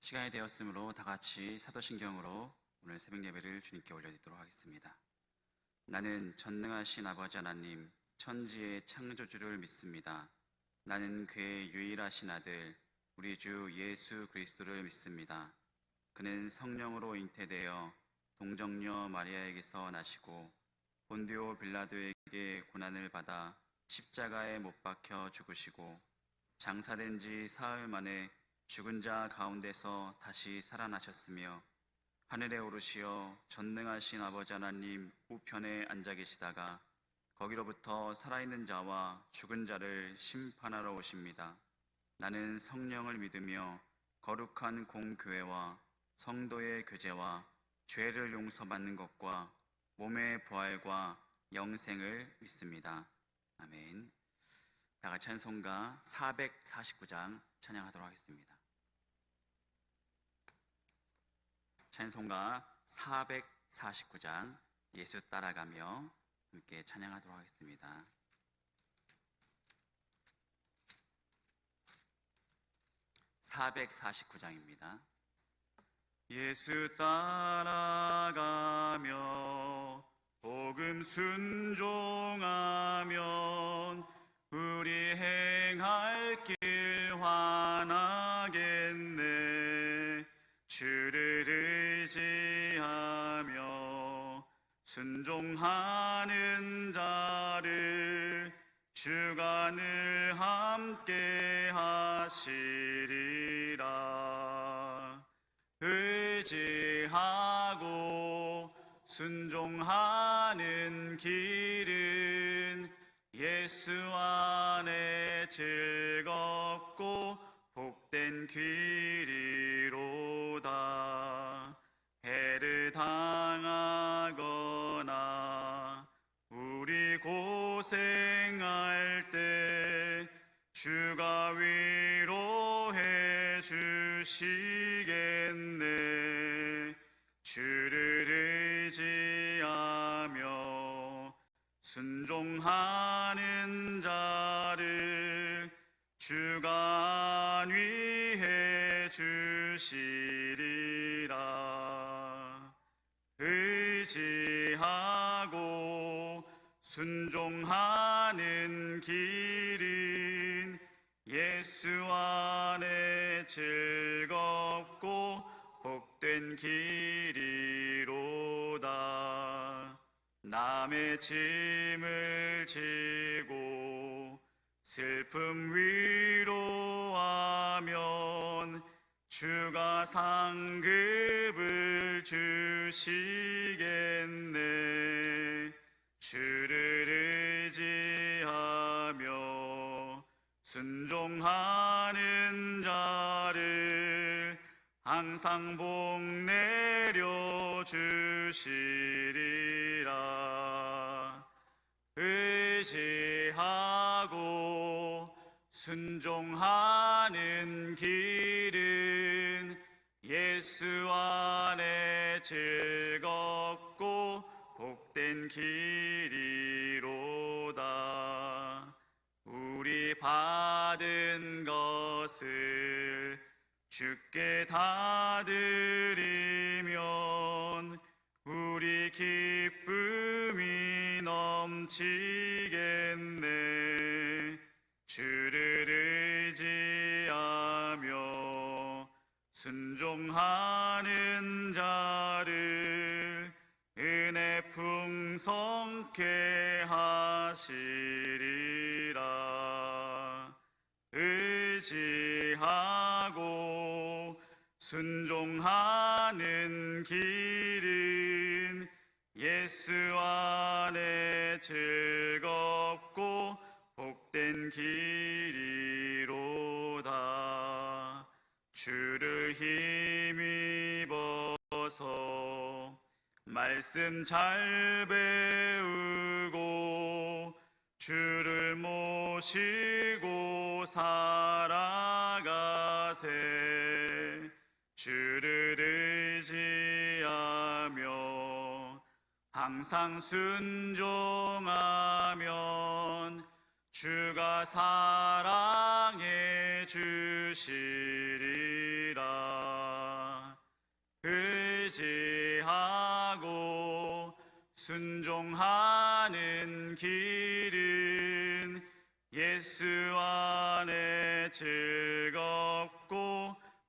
시간이 되었으므로 다 같이 사도신경으로 오늘 새벽 예배를 주님께 올려드리도록 하겠습니다. 나는 전능하신 아버지 하나님, 천지의 창조주를 믿습니다. 나는 그의 유일하신 아들, 우리 주 예수 그리스도를 믿습니다. 그는 성령으로 잉태되어 동정녀 마리아에게서 나시고 본디오 빌라도에게 고난을 받아 십자가에 못 박혀 죽으시고 장사된 지 사흘 만에 죽은 자 가운데서 다시 살아나셨으며 하늘에 오르시어 전능하신 아버지 하나님 우편에 앉아 계시다가 거기로부터 살아있는 자와 죽은 자를 심판하러 오십니다. 나는 성령을 믿으며 거룩한 공교회와 성도의 교제와 죄를 용서받는 것과 몸의 부활과 영생을 믿습니다. 아멘. 다 같이 찬송가 449장 찬양하도록 하겠습니다. 찬송가 449장 예수 따라가며 함께 찬양하도록 하겠습니다. (449장입니다) 예수 따라가며 복음 순종하면 우리 행할 길 환하겠네. 주를 의지하며 순종하는 자를 주가 늘 함께 하시리라. 의지하고 순종하는 길은 예수 안에 즐겁고 복된 길이로다. 해를 당하거나 우리 고생할 때 주가 위로해 주시겠네. 주를 의지하며 순종하는 자를 주가 안위해 주시리라. 의지하고 순종하는 길은 예수 안에 즐겁고 복된 길이로다. 남의 짐을 지고 슬픔 위로하면 주가 상급을 주시겠네. 주를 의지하며 순종하는 자를 항상 복 내려 주시리라. 의지하고 순종하는 길은 예수 안에 즐겁고 복된 길이로다. 우리 받은 것을 주께 다 드리면 우리 기쁨이 넘치겠네. 주를 의지하며 순종하는 자를 은혜 풍성케 하시리라. 의지하고 순종하는 길은 예수 안에 즐겁고 복된 길이로다. 주를 힘입어서 말씀 잘 배우고 주를 모시고 살아가세. 주를 의지하며 항상 순종하면 주가 사랑해 주시리라. 의지하고 순종하는 길은 예수 안에 즐겁고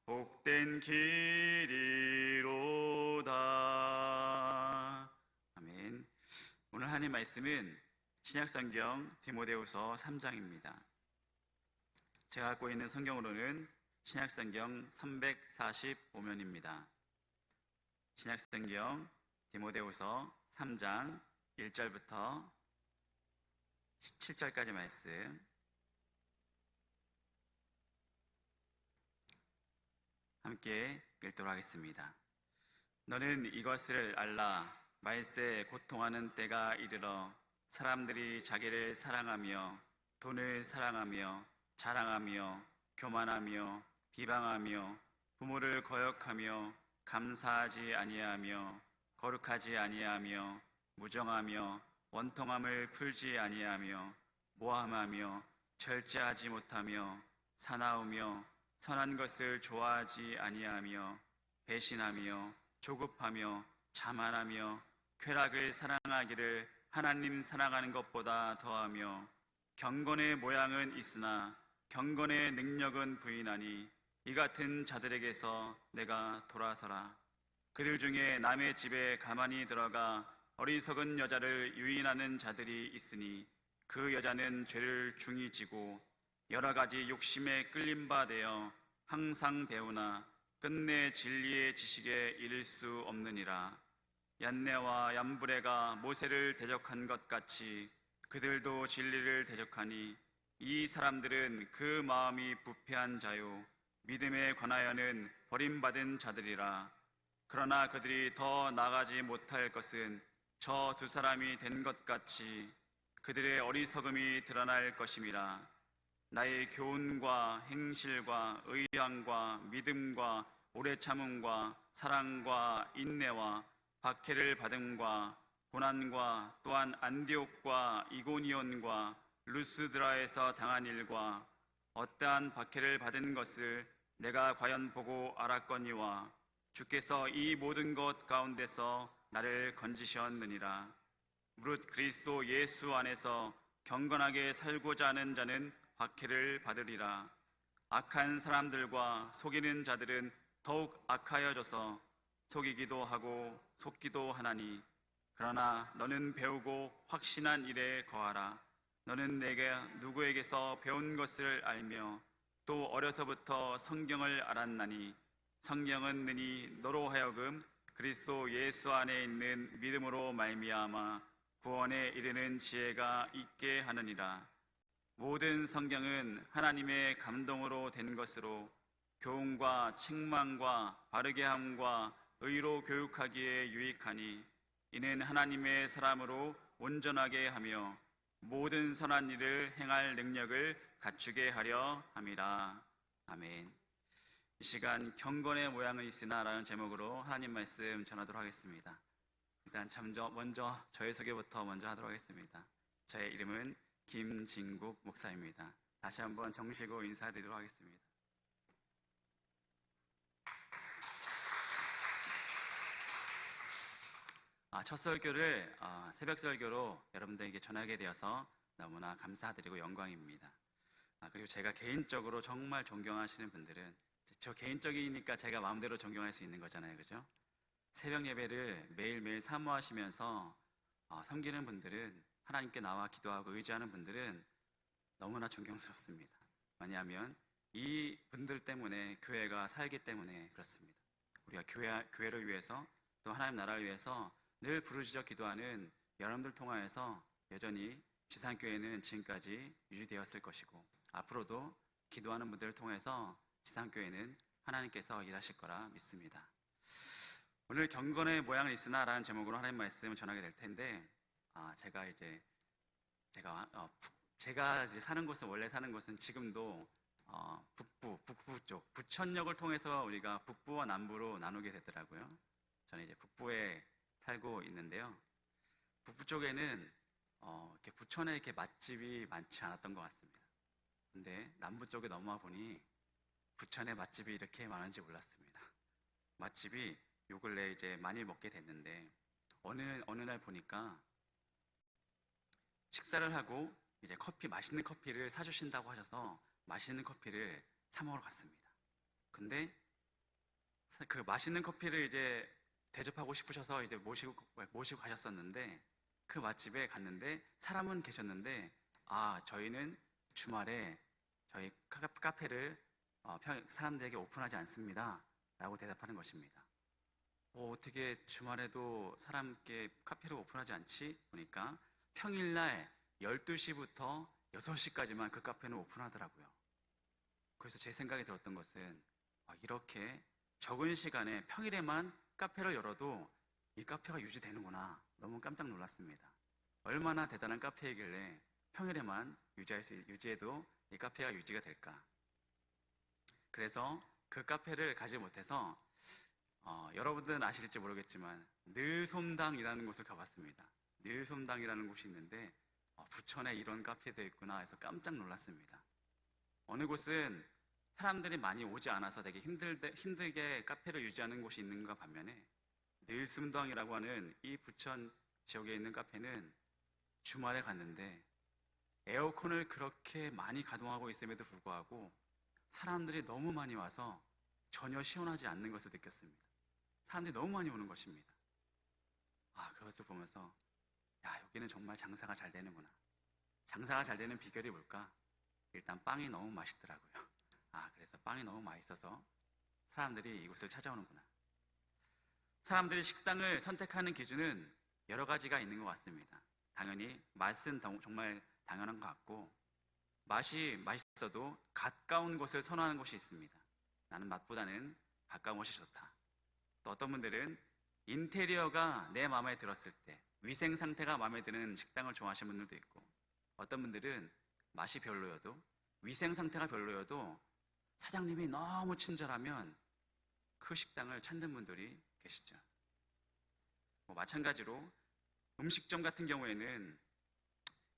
복된 길이로다. 아멘. 오늘 하나님 말씀은 신약성경 디모데후서 3장입니다. 제가 갖고 있는 성경으로는 신약성경 345면입니다. 신약성경 디모데후서 3장 1절부터 17절까지 말씀 함께 읽도록 하겠습니다. 너는 이것을 알라. 말세에 고통하는 때가 이르러 사람들이 자기를 사랑하며 돈을 사랑하며 자랑하며 교만하며 비방하며 부모를 거역하며 감사하지 아니하며 거룩하지 아니하며 무정하며 원통함을 풀지 아니하며 모함하며 절제하지 못하며 사나우며 선한 것을 좋아하지 아니하며 배신하며 조급하며 자만하며 쾌락을 사랑하기를 하나님 사랑하는 것보다 더하며 경건의 모양은 있으나 경건의 능력은 부인하니 이 같은 자들에게서 내가 돌아서라. 그들 중에 남의 집에 가만히 들어가 어리석은 여자를 유인하는 자들이 있으니 그 여자는 죄를 중히 지고 여러 가지 욕심에 끌림바 되어 항상 배우나 끝내 진리의 지식에 이를 수 없느니라. 얀네와 얀브레가 모세를 대적한 것 같이 그들도 진리를 대적하니 이 사람들은 그 마음이 부패한 자요 믿음에 관하여는 버림받은 자들이라. 그러나 그들이 더 나가지 못할 것은 저 두 사람이 된 것 같이 그들의 어리석음이 드러날 것임이라. 나의 교훈과 행실과 의향과 믿음과 오래 참음과 사랑과 인내와 박해를 받음과 고난과 또한 안디옥과 이고니온과 루스드라에서 당한 일과 어떠한 박해를 받은 것을 내가 과연 보고 알았거니와 주께서 이 모든 것 가운데서 나를 건지셨느니라. 무릇 그리스도 예수 안에서 경건하게 살고자 하는 자는 박해를 받으리라. 악한 사람들과 속이는 자들은 더욱 악하여져서 속이기도 하고 속기도 하나니 그러나 너는 배우고 확신한 일에 거하라. 너는 내가 누구에게서 배운 것을 알며 또 어려서부터 성경을 알았나니 성경은 능히 너로 하여금 그리스도 예수 안에 있는 믿음으로 말미암아 구원에 이르는 지혜가 있게 하느니라. 모든 성경은 하나님의 감동으로 된 것으로 교훈과 책망과 바르게 함과 의로 교육하기에 유익하니 이는 하나님의 사람으로 온전하게 하며 모든 선한 일을 행할 능력을 갖추게 하려 함이라. 아멘. 이 시간 경건의 모양은 있으나 라는 제목으로 하나님 말씀 전하도록 하겠습니다. 일단 먼저 저의 소개부터 먼저 하도록 하겠습니다. 저의 이름은 김진국 목사입니다. 다시 한번 정식으로 인사드리도록 하겠습니다. 첫 설교를 새벽 설교로 여러분들에게 전하게 되어서 너무나 감사드리고 영광입니다. 그리고 제가 개인적으로 정말 존경하시는 분들은 저 개인적이니까 제가 마음대로 존경할 수 있는 거잖아요, 그죠? 새벽 예배를 매일매일 사모하시면서 섬기는 분들은, 하나님께 나와 기도하고 의지하는 분들은 너무나 존경스럽습니다. 왜냐하면 이 분들 때문에 교회가 살기 때문에 그렇습니다. 우리가 교회를 위해서 또 하나님 나라를 위해서 늘 부르짖어 기도하는 여러분들 통하여서 여전히 지상교회는 지금까지 유지되었을 것이고 앞으로도 기도하는 분들을 통해서 지상교회는 하나님께서 일하실 거라 믿습니다. 오늘 경건의 모양은 있으나 라는 제목으로 하나님 말씀을 전하게 될 텐데 제가 이제 사는 곳은 원래 사는 곳은 지금도 북부 쪽 부천역을 통해서 우리가 북부와 남부로 나누게 되더라고요. 저는 이제 북부에 살고 있는데요. 북부 쪽에는 이렇게 부천에 이렇게 맛집이 많지 않았던 것 같습니다. 근데 남부 쪽에 넘어와 보니 부천에 맛집이 이렇게 많은지 몰랐습니다. 맛집이 요 근래 이제 많이 먹게 됐는데 어느 날 보니까 식사를 하고 이제 맛있는 커피를 사주신다고 하셔서 맛있는 커피를 사 먹으러 갔습니다. 근데 그 맛있는 커피를 이제 대접하고 싶으셔서 이제 모시고 가셨었는데 그 맛집에 갔는데 사람은 계셨는데 저희는 주말에 저희 카페를 사람들에게 오픈하지 않습니다 라고 대답하는 것입니다. 어떻게 주말에도 사람께 카페를 오픈하지 않지? 보니까 평일날 12시부터 6시까지만 그 카페는 오픈하더라고요. 그래서 제 생각이 들었던 것은 이렇게 적은 시간에 평일에만 카페를 열어도 이 카페가 유지되는구나. 너무 깜짝 놀랐습니다. 얼마나 대단한 카페이길래 평일에만 유지해도 이 카페가 유지가 될까? 그래서 그 카페를 가지 못해서 여러분들은 아실지 모르겠지만 늘솜당이라는 곳을 가봤습니다. 늘솜당이라는 곳이 있는데 부천에 이런 카페도 있구나 해서 깜짝 놀랐습니다. 어느 곳은 사람들이 많이 오지 않아서 되게 힘들게 카페를 유지하는 곳이 있는가 반면에 늘솜당이라고 하는 이 부천 지역에 있는 카페는 주말에 갔는데 에어컨을 그렇게 많이 가동하고 있음에도 불구하고 사람들이 너무 많이 와서 전혀 시원하지 않는 것을 느꼈습니다. 사람들이 너무 많이 오는 것입니다. 그것을 보면서 여기는 정말 장사가 잘 되는구나. 장사가 잘 되는 비결이 뭘까? 일단 빵이 너무 맛있더라고요. 그래서 빵이 너무 맛있어서 사람들이 이곳을 찾아오는구나. 사람들이 식당을 선택하는 기준은 여러 가지가 있는 것 같습니다. 당연히 맛은 정말 당연한 것 같고 맛이 맛있어도 가까운 곳을 선호하는 곳이 있습니다. 나는 맛보다는 가까운 곳이 좋다. 또 어떤 분들은 인테리어가 내 마음에 들었을 때 위생 상태가 마음에 드는 식당을 좋아하시는 분들도 있고 어떤 분들은 맛이 별로여도 위생 상태가 별로여도 사장님이 너무 친절하면 그 식당을 찾는 분들이 계시죠. 마찬가지로 음식점 같은 경우에는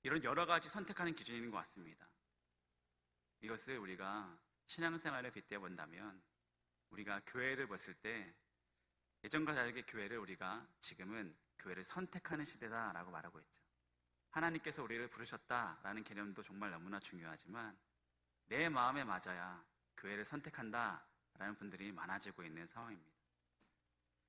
이런 여러 가지 선택하는 기준이 있는 것 같습니다. 이것을 우리가 신앙생활을 빗대어 본다면 우리가 교회를 봤을 때 예전과 다르게 우리가 지금은 교회를 선택하는 시대다라고 말하고 있죠. 하나님께서 우리를 부르셨다라는 개념도 정말 너무나 중요하지만 내 마음에 맞아야 교회를 선택한다라는 분들이 많아지고 있는 상황입니다.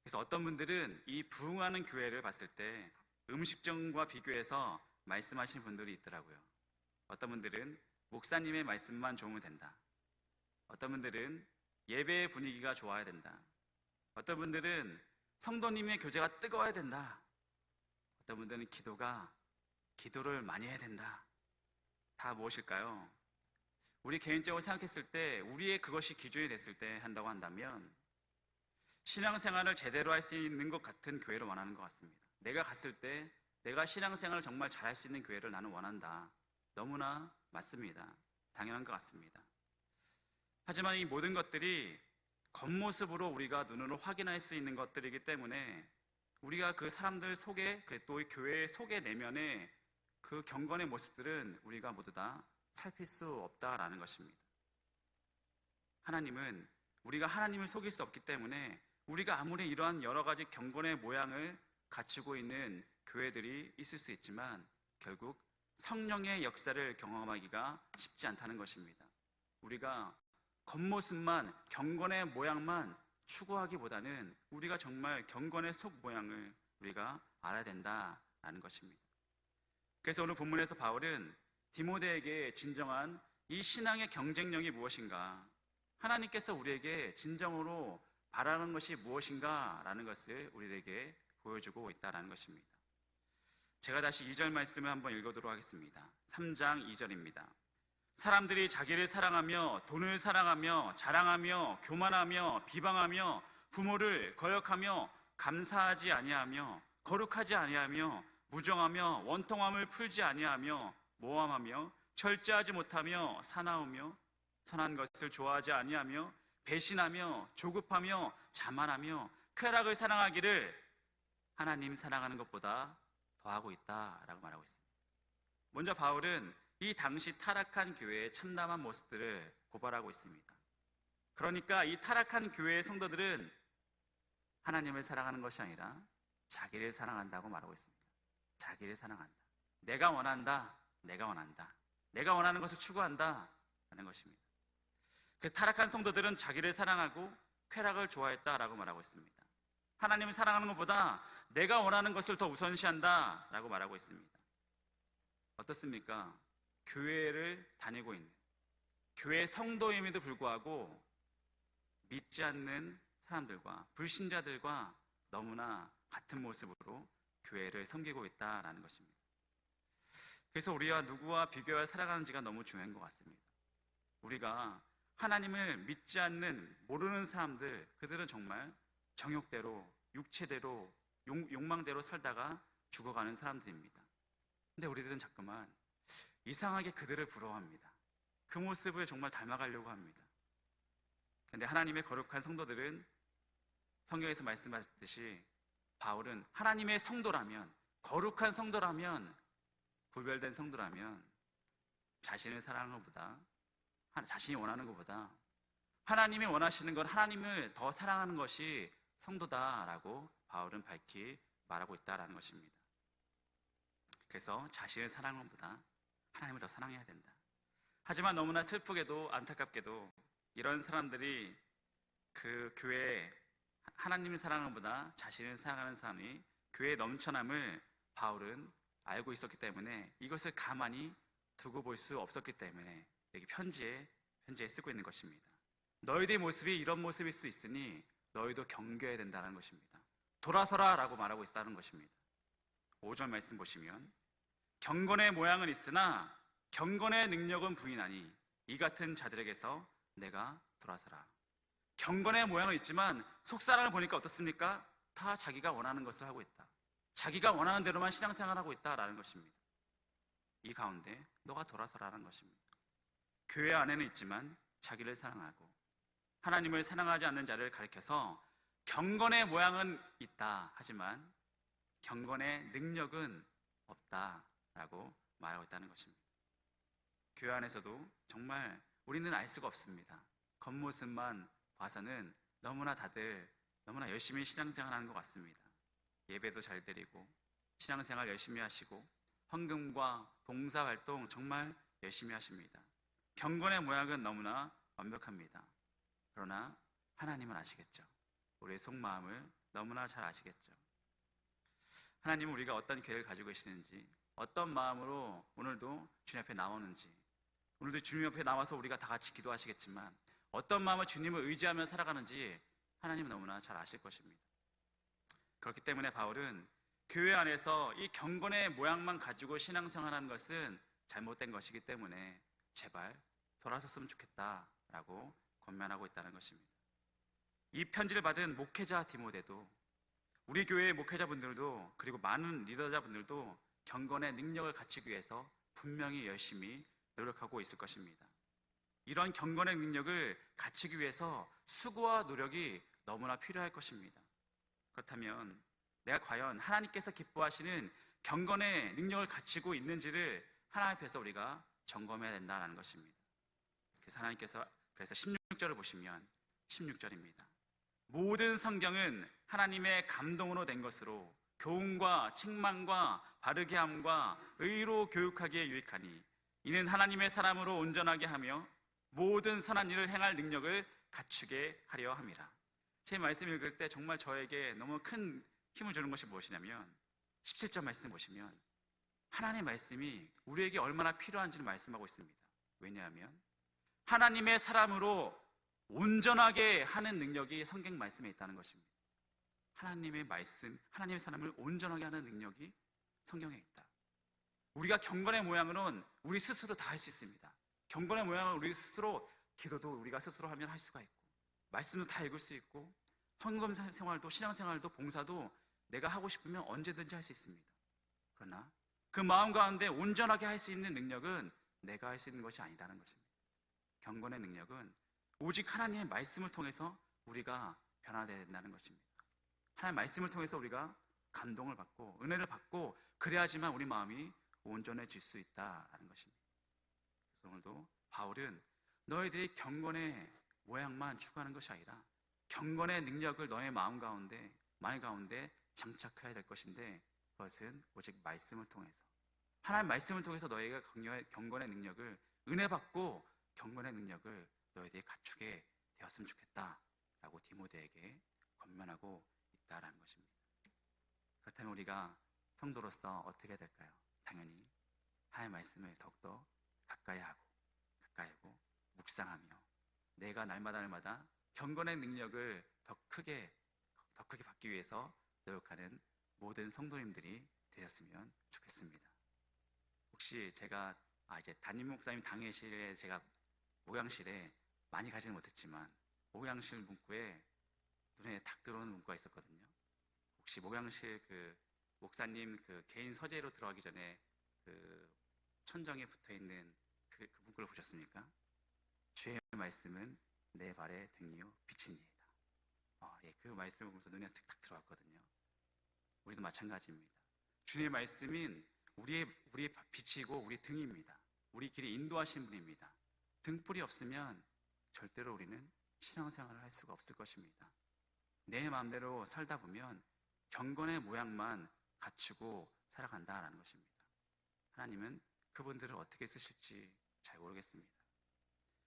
그래서 어떤 분들은 이 부흥하는 교회를 봤을 때 음식점과 비교해서 말씀하시는 분들이 있더라고요. 어떤 분들은 목사님의 말씀만 좋으면 된다. 어떤 분들은 예배의 분위기가 좋아야 된다. 어떤 분들은 성도님의 교제가 뜨거워야 된다. 어떤 분들은 기도를 많이 해야 된다. 다 무엇일까요? 우리 개인적으로 생각했을 때 우리의 그것이 기준이 됐을 때 한다고 한다면 신앙생활을 제대로 할 수 있는 것 같은 교회를 원하는 것 같습니다. 내가 갔을 때 내가 신앙생활을 정말 잘할 수 있는 교회를 나는 원한다. 너무나 맞습니다. 당연한 것 같습니다. 하지만 이 모든 것들이 겉모습으로 우리가 눈으로 확인할 수 있는 것들이기 때문에 우리가 그 사람들 속에 또 이 교회의 속에 내면에 그 경건의 모습들은 우리가 모두 다 살필 수 없다라는 것입니다. 하나님은 우리가 하나님을 속일 수 없기 때문에 우리가 아무리 이러한 여러 가지 경건의 모양을 갖추고 있는 교회들이 있을 수 있지만 결국 성령의 역사를 경험하기가 쉽지 않다는 것입니다. 우리가 겉모습만 경건의 모양만 추구하기보다는 우리가 정말 경건의 속 모양을 우리가 알아야 된다라는 것입니다. 그래서 오늘 본문에서 바울은 디모데에게 진정한 이 신앙의 경쟁력이 무엇인가, 하나님께서 우리에게 진정으로 바라는 것이 무엇인가라는 것을 우리에게 보여주고 있다는 것입니다. 제가 다시 2절 말씀을 한번 읽어보도록 하겠습니다. 3장 2절입니다. 사람들이 자기를 사랑하며 돈을 사랑하며 자랑하며 교만하며 비방하며 부모를 거역하며 감사하지 아니하며 거룩하지 아니하며 무정하며 원통함을 풀지 아니하며 모함하며 절제하지 못하며 사나우며 선한 것을 좋아하지 아니하며 배신하며 조급하며 자만하며 쾌락을 사랑하기를 하나님 사랑하는 것보다 더하고 있다라고 말하고 있습니다. 먼저 바울은 이 당시 타락한 교회의 참담한 모습들을 고발하고 있습니다. 그러니까 이 타락한 교회의 성도들은 하나님을 사랑하는 것이 아니라 자기를 사랑한다고 말하고 있습니다. 자기를 사랑한다. 내가 원한다. 내가 원한다. 내가 원하는 것을 추구한다 라는 것입니다. 그래서 타락한 성도들은 자기를 사랑하고 쾌락을 좋아했다라고 말하고 있습니다. 하나님을 사랑하는 것보다 내가 원하는 것을 더 우선시한다 라고 말하고 있습니다. 어떻습니까? 교회를 다니고 있는 교회 성도임에도 불구하고 믿지 않는 사람들과 불신자들과 너무나 같은 모습으로 교회를 섬기고 있다라는 것입니다. 그래서 우리가 누구와 비교해 살아가는지가 너무 중요한 것 같습니다. 우리가 하나님을 믿지 않는 모르는 사람들, 그들은 정말 정욕대로, 육체대로, 욕망대로 살다가 죽어가는 사람들입니다. 근데 우리들은 자꾸만 이상하게 그들을 부러워합니다. 그 모습을 정말 닮아가려고 합니다. 근데 하나님의 거룩한 성도들은 성경에서 말씀하셨듯이 바울은 하나님의 성도라면, 거룩한 성도라면, 구별된 성도라면 자신을 사랑하는 것보다, 자신이 원하는 것보다 하나님이 원하시는 건 하나님을 더 사랑하는 것이 성도다라고 바울은 밝히 말하고 있다라는 것입니다. 그래서 자신을 사랑하는 것보다 하나님을 더 사랑해야 된다. 하지만 너무나 슬프게도 안타깝게도 이런 사람들이 그 교회에 하나님을 사랑하는 것보다 자신을 사랑하는 사람이 교회의 넘쳐남을 바울은 알고 있었기 때문에 이것을 가만히 두고 볼 수 없었기 때문에 여기 편지에 쓰고 있는 것입니다. 너희들의 모습이 이런 모습일 수 있으니 너희도 경계해야 된다는 것입니다. 돌아서라 라고 말하고 있다는 것입니다. 5절 말씀 보시면 경건의 모양은 있으나 경건의 능력은 부인하니 이 같은 자들에게서 내가 돌아서라. 경건의 모양은 있지만 속사람을 보니까 어떻습니까? 다 자기가 원하는 것을 하고 있다. 자기가 원하는 대로만 신앙생활하고 있다라는 것입니다. 이 가운데 너가 돌아서라는 것입니다. 교회 안에는 있지만 자기를 사랑하고 하나님을 사랑하지 않는 자를 가리켜서 경건의 모양은 있다 하지만 경건의 능력은 없다라고 말하고 있다는 것입니다. 교회 안에서도 정말 우리는 알 수가 없습니다. 겉모습만 봐서는 다들 너무나 열심히 신앙생활하는 것 같습니다. 예배도 잘 드리고 신앙생활 열심히 하시고 헌금과 봉사활동 정말 열심히 하십니다. 경건의 모양은 너무나 완벽합니다. 그러나 하나님은 아시겠죠. 우리의 속마음을 너무나 잘 아시겠죠. 하나님은 우리가 어떤 계획을 가지고 계시는지, 어떤 마음으로 오늘도 주님 앞에 나오는지, 오늘도 주님 앞에 나와서 우리가 다 같이 기도하시겠지만 어떤 마음을 주님을 의지하며 살아가는지 하나님은 너무나 잘 아실 것입니다. 그렇기 때문에 바울은 교회 안에서 이 경건의 모양만 가지고 신앙생활하는 것은 잘못된 것이기 때문에 제발 돌아섰으면 좋겠다라고 권면하고 있다는 것입니다. 이 편지를 받은 목회자 디모데도, 우리 교회의 목회자분들도, 그리고 많은 리더자분들도 경건의 능력을 갖추기 위해서 분명히 열심히 노력하고 있을 것입니다. 이런 경건의 능력을 갖추기 위해서 수고와 노력이 너무나 필요할 것입니다. 그렇다면 내가 과연 하나님께서 기뻐하시는 경건의 능력을 갖추고 있는지를 하나님 앞에서 우리가 점검해야 된다는 것입니다. 그래서 하나님께서 16절을 보시면 16절입니다. 모든 성경은 하나님의 감동으로 된 것으로 교훈과 책망과 바르게 함과 의로 교육하기에 유익하니 이는 하나님의 사람으로 온전하게 하며 모든 선한 일을 행할 능력을 갖추게 하려 함이라. 제 말씀 읽을 때 정말 저에게 너무 큰 힘을 주는 것이 무엇이냐면 17절 말씀 보시면 하나님의 말씀이 우리에게 얼마나 필요한지를 말씀하고 있습니다. 왜냐하면 하나님의 사람으로 온전하게 하는 능력이 성경 말씀에 있다는 것입니다. 하나님의 말씀, 하나님의 사람을 온전하게 하는 능력이 성경에 있다. 우리가 경건의 모양으로는 우리 스스로 다 할 수 있습니다. 경건의 모양은 우리 스스로, 기도도 우리가 스스로 하면 할 수가 있고, 말씀도 다 읽을 수 있고, 헌금 생활도, 신앙생활도, 봉사도 내가 하고 싶으면 언제든지 할 수 있습니다. 그러나 그 마음 가운데 온전하게 할 수 있는 능력은 내가 할 수 있는 것이 아니다는 것입니다. 경건의 능력은 오직 하나님의 말씀을 통해서 우리가 변화되어야 된다는 것입니다. 하나님의 말씀을 통해서 우리가 감동을 받고 은혜를 받고 그래야지만 우리 마음이 온전해질 수 있다는 것입니다. 그래서 오늘도 바울은 너희들이 경건의 모양만 추구하는 것이 아니라 경건의 능력을 너의 마음 가운데 장착해야 될 것인데, 그것은 오직 말씀을 통해서, 하나님 말씀을 통해서 너희가 경건의 능력을, 은혜 받고 경건의 능력을 너희들이 갖추게 되었으면 좋겠다라고 디모데에게 권면하고 있다라는 것입니다. 그렇다면 우리가 성도로서 어떻게 해야 될까요? 당연히 하나님의 말씀을 더욱더 가까이 하고 묵상하며 내가 날마다 경건의 능력을 더 크게 받기 위해서 노력하는 모든 성도님들이 되었으면 좋겠습니다. 혹시 제가 이제 담임 목사님 당회실에, 제가 목양실에 많이 가지는 못했지만 목양실 문구에 눈에 탁 들어오는 문구가 있었거든요. 혹시 목양실 그 목사님 그 개인 서재로 들어가기 전에 그 천정에 붙어 있는 그 문구를 보셨습니까? 주의 말씀은 내 발의 등이요 빛이니이다. 그 말씀을 보면서 눈에 탁 들어왔거든요. 우리도 마찬가지입니다. 주의 말씀은 우리의 빛이고 우리 등입니다. 우리 길이 인도하신 분입니다. 등불이 없으면 절대로 우리는 신앙생활을 할 수가 없을 것입니다. 내 마음대로 살다 보면 경건의 모양만 갖추고 살아간다라는 것입니다. 하나님은 그분들을 어떻게 쓰실지 잘 모르겠습니다.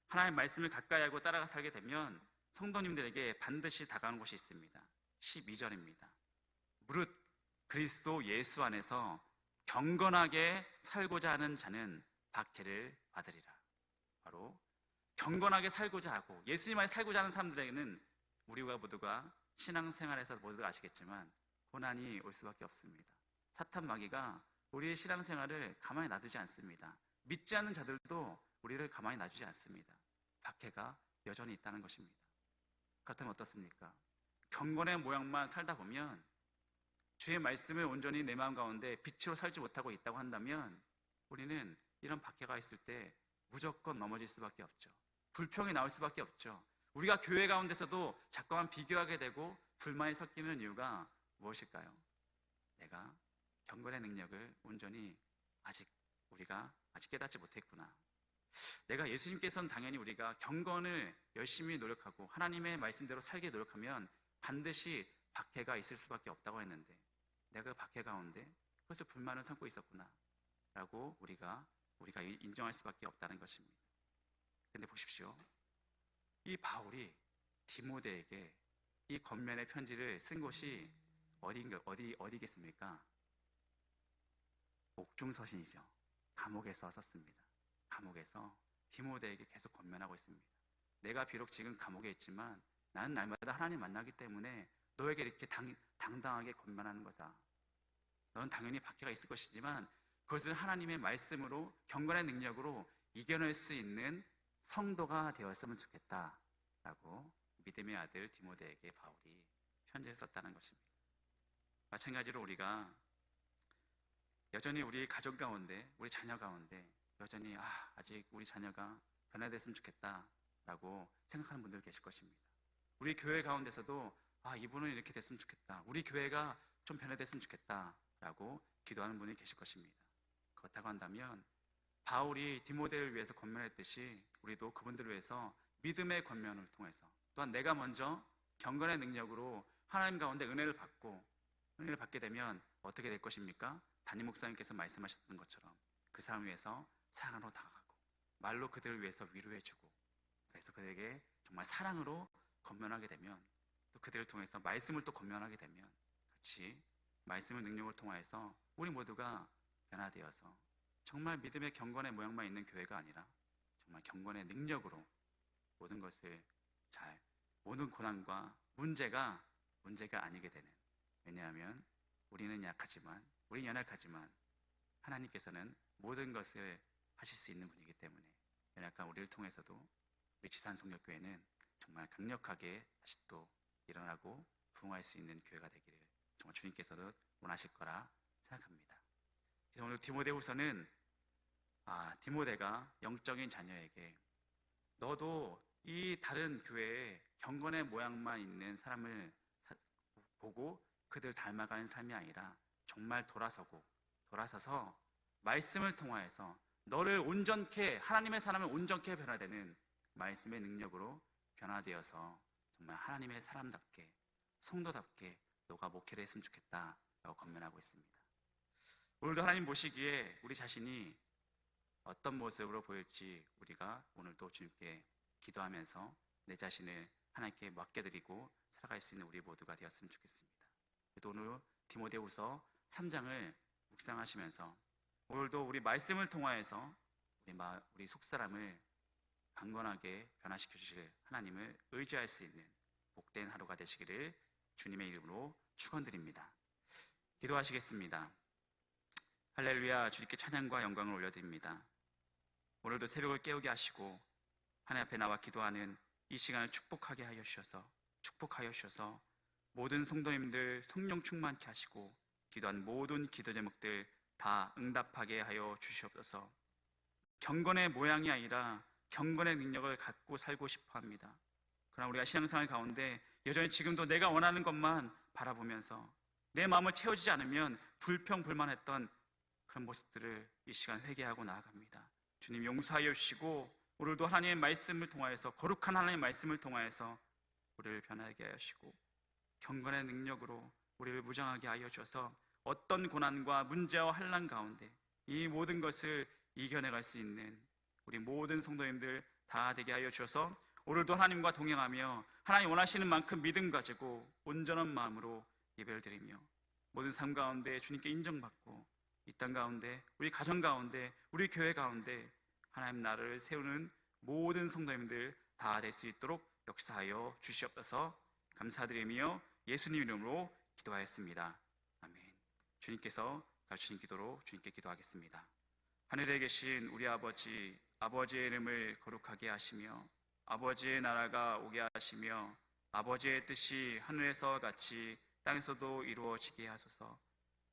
하나님의 말씀을 가까이 하고 따라가 살게 되면 성도님들에게 반드시 다가오는 것이 있습니다. 12절입니다. 무릇 그리스도 예수 안에서 경건하게 살고자 하는 자는 박해를 받으리라. 바로 경건하게 살고자 하고 예수님 안에 살고자 하는 사람들에게는 우리가 모두가 신앙생활에서 모두가 아시겠지만 고난이 올 수밖에 없습니다. 사탄 마귀가 우리의 신앙생활을 가만히 놔두지 않습니다. 믿지 않는 자들도 우리를 가만히 놔두지 않습니다. 박해가 여전히 있다는 것입니다. 그렇다면 어떻습니까? 경건의 모양만 살다 보면, 주의 말씀을 온전히 내 마음 가운데 빛으로 살지 못하고 있다고 한다면 우리는 이런 박해가 있을 때 무조건 넘어질 수밖에 없죠. 불평이 나올 수밖에 없죠. 우리가 교회 가운데서도 자꾸만 비교하게 되고 불만이 섞이는 이유가 무엇일까요? 내가 경건의 능력을 온전히 우리가 아직 깨닫지 못했구나. 내가 예수님께서는 당연히 우리가 경건을 열심히 노력하고 하나님의 말씀대로 살게 노력하면 반드시 박해가 있을 수밖에 없다고 했는데 내가 그 박해 가운데 그것을 불만을 삼고 있었구나 라고 우리가 인정할 수밖에 없다는 것입니다. 그런데 보십시오. 이 바울이 디모데에게 이 권면의 편지를 쓴 곳이 어디겠습니까? 옥중서신이죠. 감옥에서 썼습니다. 감옥에서 디모데에게 계속 권면하고 있습니다. 내가 비록 지금 감옥에 있지만 나는 날마다 하나님 만나기 때문에 너에게 이렇게 당당하게 권면하는 거다. 너는 당연히 박해가 있을 것이지만 그것을 하나님의 말씀으로 경건의 능력으로 이겨낼 수 있는 성도가 되었으면 좋겠다라고 믿음의 아들 디모데에게 바울이 편지를 썼다는 것입니다. 마찬가지로 우리가 여전히 우리 가족 가운데, 우리 자녀 가운데 여전히 아직 우리 자녀가 변화됐으면 좋겠다라고 생각하는 분들 계실 것입니다. 우리 교회 가운데서도 이분은 이렇게 됐으면 좋겠다, 우리 교회가 좀 변화됐으면 좋겠다라고 기도하는 분이 계실 것입니다. 그렇다고 한다면 바울이 디모데를 위해서 권면했듯이 우리도 그분들을 위해서 믿음의 권면을 통해서 또한 내가 먼저 경건의 능력으로 하나님 가운데 은혜를 받게 되면 어떻게 될 것입니까? 담임 목사님께서 말씀하셨던 것처럼 그 사람 위해서 사랑으로 다가가고 말로 그들을 위해서 위로해주고, 그래서 그들에게 정말 사랑으로 권면하게 되면 또 그들을 통해서 말씀을 또 권면하게 되면 같이 말씀의 능력을 통해서 우리 모두가 변화되어서 정말 믿음의 경건의 모양만 있는 교회가 아니라 정말 경건의 능력으로 모든 것을 모든 고난과 문제가 아니게 되는, 왜냐하면 우리는 연약하지만 하나님께서는 모든 것을 하실 수 있는 분이기 때문에 연약한 우리를 통해서도 우리 지산성결교회는 정말 강력하게 다시 또 일어나고 부흥할 수 있는 교회가 되기를 정말 주님께서도 원하실 거라 생각합니다. 그래서 오늘 디모데후서는 디모데가 영적인 자녀에게 너도 이 다른 교회에 경건의 모양만 있는 사람을 보고 그들 닮아가는 삶이 아니라 정말 돌아서서 말씀을 통하여서 너를 온전케, 하나님의 사람을 온전케 변화되는 말씀의 능력으로 변화되어서 정말 하나님의 사람답게 성도답게 너가 목회를 했으면 좋겠다라고 권면하고 있습니다. 오늘도 하나님 보시기에 우리 자신이 어떤 모습으로 보일지 우리가 오늘도 주님께 기도하면서 내 자신을 하나님께 맡겨드리고 살아갈 수 있는 우리 모두가 되었으면 좋겠습니다. 또 오늘 디모데후서 3장을 묵상하시면서 오늘도 우리 말씀을 통하여서 우리 속사람을 강건하게 변화시켜 주실 하나님을 의지할 수 있는 복된 하루가 되시기를 주님의 이름으로 축원드립니다. 기도하시겠습니다. 할렐루야. 주님께 찬양과 영광을 올려드립니다. 오늘도 새벽을 깨우게 하시고 하나님 앞에 나와 기도하는 이 시간을 축복하게 하여 주셔서 모든 성도님들 성령 충만케 하시고 기도한 모든 기도 제목들 다 응답하게 하여 주시옵소서. 경건의 모양이 아니라 경건의 능력을 갖고 살고 싶어 합니다. 그러나 우리가 신앙생활 가운데 여전히 지금도 내가 원하는 것만 바라보면서 내 마음을 채워지지 않으면 불평불만했던 그런 모습들을 이 시간 회개하고 나아갑니다. 주님 용서하여 주시고 오늘도 하나님의 말씀을 통하여서 거룩한 하나님의 말씀을 통하여서 우리를 변하게 하여 주시고 경건의 능력으로 우리를 무장하게 하여 주셔서 어떤 고난과 문제와 환난 가운데 이 모든 것을 이겨내갈 수 있는 우리 모든 성도님들 다 되게 하여 주셔서 오늘도 하나님과 동행하며 하나님 원하시는 만큼 믿음 가지고 온전한 마음으로 예배를 드리며 모든 삶 가운데 주님께 인정받고 이 땅 가운데 우리 가정 가운데 우리 교회 가운데 하나님 나라를 세우는 모든 성도님들 다 될 수 있도록 역사하여 주시옵소서. 감사드리며 예수님 이름으로 기도하였습니다. 아멘. 주님께서 가르치신 기도로 주님께 기도하겠습니다. 하늘에 계신 우리 아버지, 아버지의 이름을 거룩하게 하시며 아버지의 나라가 오게 하시며 아버지의 뜻이 하늘에서 같이 땅에서도 이루어지게 하소서.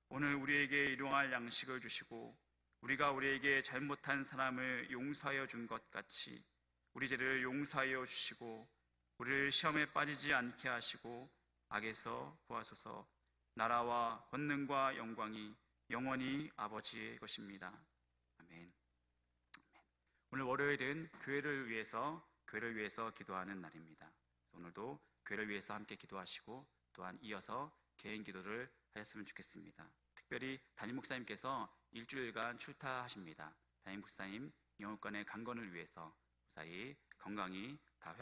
오늘 우리에게 일용할 양식을 주시고 우리가 우리에게 잘못한 사람을 용서하여 준 것 같이 우리 죄를 용서하여 주시고 우리를 시험에 빠지지 않게 하시고 악에서 구하소서. 나라와 권능과 영광이 영원히 아버지의 것입니다. 아멘. 오늘 월요일은 교회를 위해서 기도하는 날입니다. 오늘도 교회를 위해서 함께 기도하시고 또한 이어서 개인 기도를 하셨으면 좋겠습니다. 특별히 담임 목사님께서 일주일간 출타하십니다. 담임 목사님 영혼권의 강건을 위해서 무사히 건강이 다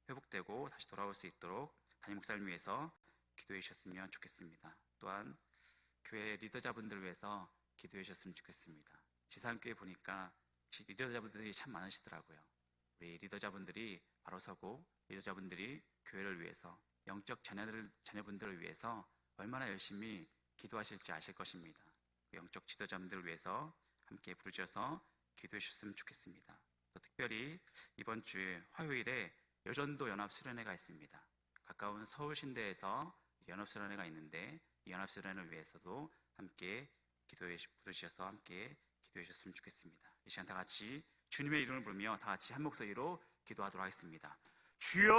회복되고 다시 돌아올 수 있도록 담임 목사를 위해서 기도해 주셨으면 좋겠습니다. 또한 교회 리더자분들을 위해서 기도해 주셨으면 좋겠습니다. 지상교회 보니까 리더자분들이 참 많으시더라고요. 우리 리더자분들이 바로 서고 리더자분들이 교회를 위해서 영적 자녀분들을 위해서 얼마나 열심히 기도하실지 아실 것입니다. 영적 지도자분들을 위해서 함께 부르셔서 기도해 주셨으면 좋겠습니다. 또 특별히 이번 주 화요일에 여전도 연합수련회가 있습니다. 가까운 서울신대에서 연합수련회가 있는데 이 연합수련회를 위해서도 함께 부르셔서 함께 기도해 주셨으면 좋겠습니다. 이 시간 다 같이 주님의 이름을 부르며 다 같이 한 목소리로 기도하도록 하겠습니다. 주여